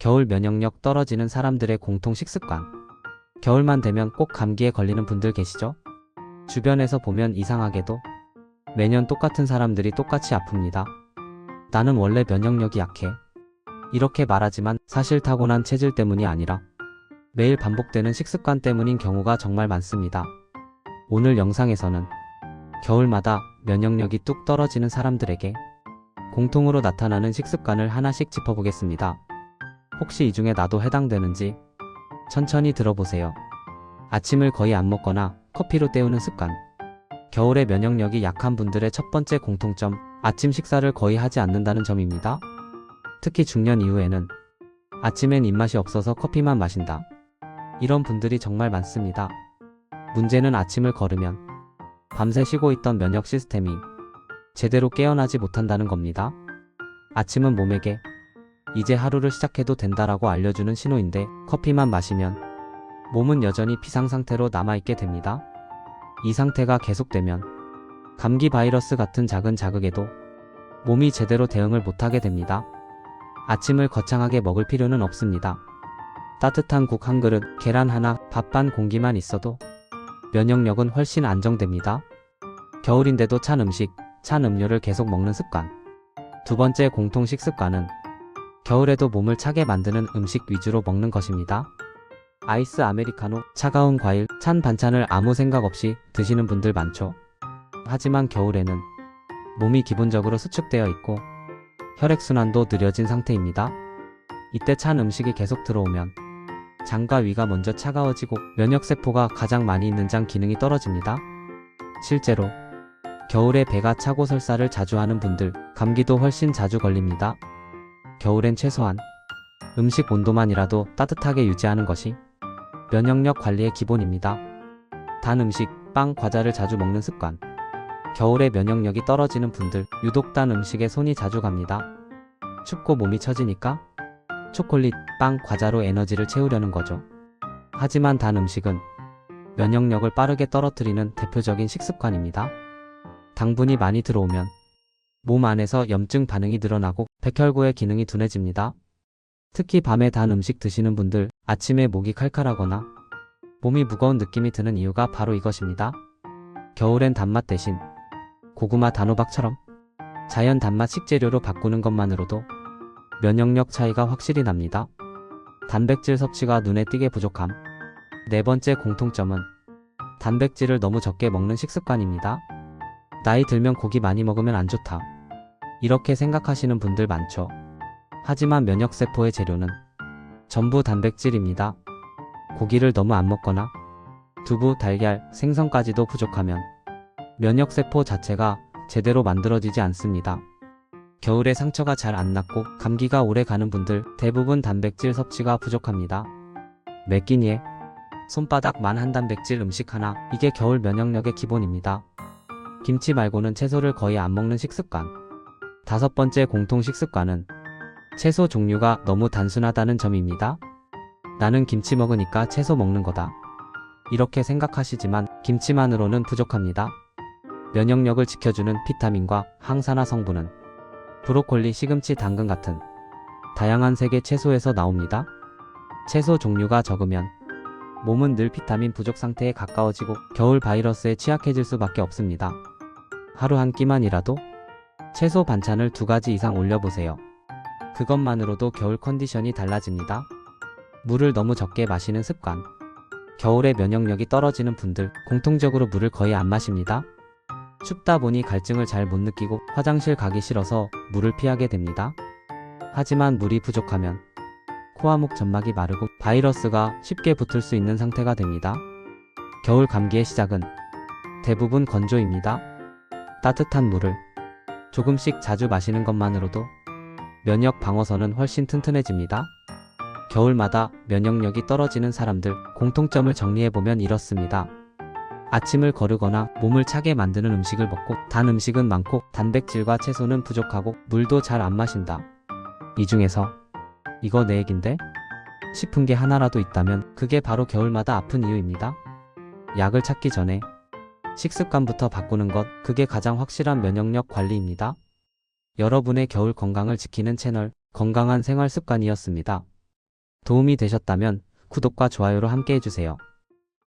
겨울 면역력 떨어지는 사람들의 공통 식습관. 겨울만 되면 꼭 감기에 걸리는 분들 계시죠? 주변에서 보면 이상하게도 매년 똑같은 사람들이 똑같이 아픕니다. 나는 원래 면역력이 약해. 이렇게 말하지만 사실 타고난 체질 때문이 아니라 매일 반복되는 식습관 때문인 경우가 정말 많습니다. 오늘 영상에서는 겨울마다 면역력이 뚝 떨어지는 사람들에게 공통으로 나타나는 식습관을 하나씩 짚어보겠습니다. 혹시 이 중에 나도 해당되는지 천천히 들어보세요. 아침을 거의 안 먹거나 커피로 때우는 습관. 겨울에 면역력이 약한 분들의 첫 번째 공통점, 아침 식사를 거의 하지 않는다는 점입니다. 특히 중년 이후에는 아침엔 입맛이 없어서 커피만 마신다. 이런 분들이 정말 많습니다. 문제는 아침을 거르면 밤새 쉬고 있던 면역 시스템이 제대로 깨어나지 못한다는 겁니다. 아침은 몸에게 이제 하루를 시작해도 된다라고 알려주는 신호인데 커피만 마시면 몸은 여전히 비상상태로 남아있게 됩니다. 이 상태가 계속되면 감기 바이러스 같은 작은 자극에도 몸이 제대로 대응을 못하게 됩니다. 아침을 거창하게 먹을 필요는 없습니다. 따뜻한 국 한 그릇, 계란 하나, 밥 반 공기만 있어도 면역력은 훨씬 안정됩니다. 겨울인데도 찬 음식, 찬 음료를 계속 먹는 습관. 두 번째 공통 식습관은 겨울에도 몸을 차게 만드는 음식 위주로 먹는 것입니다. 아이스 아메리카노, 차가운 과일, 찬 반찬을 아무 생각 없이 드시는 분들 많죠. 하지만 겨울에는 몸이 기본적으로 수축되어 있고 혈액순환도 느려진 상태입니다. 이때 찬 음식이 계속 들어오면 장과 위가 먼저 차가워지고 면역세포가 가장 많이 있는 장 기능이 떨어집니다. 실제로 겨울에 배가 차고 설사를 자주 하는 분들, 감기도 훨씬 자주 걸립니다. 겨울엔 최소한 음식 온도만이라도 따뜻하게 유지하는 것이 면역력 관리의 기본입니다. 단 음식, 빵, 과자를 자주 먹는 습관. 겨울에 면역력이 떨어지는 분들, 유독 단 음식에 손이 자주 갑니다. 춥고 몸이 처지니까 초콜릿, 빵, 과자로 에너지를 채우려는 거죠. 하지만 단 음식은 면역력을 빠르게 떨어뜨리는 대표적인 식습관입니다. 당분이 많이 들어오면 몸 안에서 염증 반응이 늘어나고 백혈구의 기능이 둔해집니다. 특히 밤에 단 음식 드시는 분들, 아침에 목이 칼칼하거나 몸이 무거운 느낌이 드는 이유가 바로 이것입니다. 겨울엔 단맛 대신 고구마, 단호박처럼 자연 단맛 식재료로 바꾸는 것만으로도 면역력 차이가 확실히 납니다. 단백질 섭취가 눈에 띄게 부족함. 네 번째 공통점은 단백질을 너무 적게 먹는 식습관입니다. 나이 들면 고기 많이 먹으면 안 좋다. 이렇게 생각하시는 분들 많죠. 하지만 면역세포의 재료는 전부 단백질입니다. 고기를 너무 안 먹거나 두부, 달걀, 생선까지도 부족하면 면역세포 자체가 제대로 만들어지지 않습니다. 겨울에 상처가 잘 안 낫고 감기가 오래 가는 분들 대부분 단백질 섭취가 부족합니다. 매 끼니에 손바닥만 한 단백질 음식 하나, 이게 겨울 면역력의 기본입니다. 김치 말고는 채소를 거의 안 먹는 식습관. 다섯 번째 공통 식습관은 채소 종류가 너무 단순하다는 점입니다. 나는 김치 먹으니까 채소 먹는 거다. 이렇게 생각하시지만 김치만으로는 부족합니다. 면역력을 지켜주는 비타민과 항산화 성분은 브로콜리, 시금치, 당근 같은 다양한 색의 채소에서 나옵니다. 채소 종류가 적으면 몸은 늘 비타민 부족 상태에 가까워지고 겨울 바이러스에 취약해질 수밖에 없습니다. 하루 한 끼만이라도 채소 반찬을 2가지 이상 올려보세요. 그것만으로도 겨울 컨디션이 달라집니다. 물을 너무 적게 마시는 습관. 겨울에 면역력이 떨어지는 분들 공통적으로 물을 거의 안 마십니다. 춥다 보니 갈증을 잘 못 느끼고 화장실 가기 싫어서 물을 피하게 됩니다. 하지만 물이 부족하면 코와 목 점막이 마르고 바이러스가 쉽게 붙을 수 있는 상태가 됩니다. 겨울 감기의 시작은 대부분 건조입니다. 따뜻한 물을 조금씩 자주 마시는 것만으로도 면역 방어선은 훨씬 튼튼해집니다. 겨울마다 면역력이 떨어지는 사람들 공통점을 정리해보면 이렇습니다. 아침을 거르거나 몸을 차게 만드는 음식을 먹고 단 음식은 많고 단백질과 채소는 부족하고 물도 잘 안 마신다. 이 중에서 이거 내 얘긴데? 싶은 게 하나라도 있다면 그게 바로 겨울마다 아픈 이유입니다. 약을 찾기 전에 식습관부터 바꾸는 것, 그게 가장 확실한 면역력 관리입니다. 여러분의 겨울 건강을 지키는 채널, 건강한 생활 습관이었습니다. 도움이 되셨다면 구독과 좋아요로 함께 해주세요.